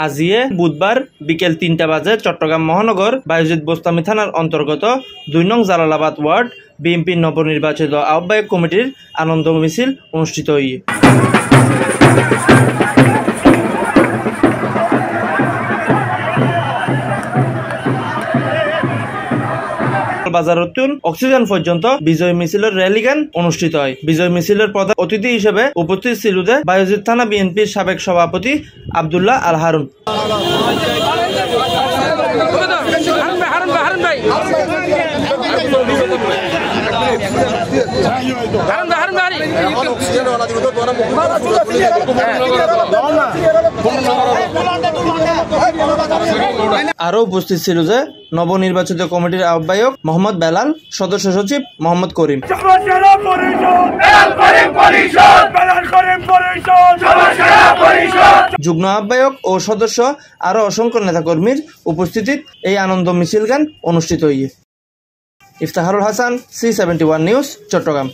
আজিয়ে বুধবার বিকেল ৩টা বাজে চট্টগ্রাম মহানগর বায়েজিদ বোস্তামি থানার অন্তর্গত ২ নং জালালাবাদ ওয়ার্ড বিএনপির নবনির্বাচিত আহ্বায়ক কমিটির আনন্দ মিছিল অনুষ্ঠিত হয়ে বাজারতুন অক্সিজেন পর্যন্ত বিজয় মিছিলের র্যালি গান অনুষ্ঠিত হয়। বিজয় মিছিলের প্রধান অতিথি হিসেবে উপস্থিত ছিল বায়েজিদ থানা বিএনপির সাবেক সভাপতি আব্দুল্লাহ আল হারুন। আরো উপস্থিত ছিল যে নবনির্বাচিত কমিটির আহ্বায়ক মোহাম্মদ বেলাল, সদস্য সচিব মোহাম্মদ করিম, যুগ্ম আহ্বায়ক ও সদস্য আরো অসংখ্য নেতাকর্মীর উপস্থিতিত এই আনন্দ মিছিল গান অনুষ্ঠিত হয়ে। ইফতাহারুল হাসান, C71 নিউজ, চট্টগ্রাম।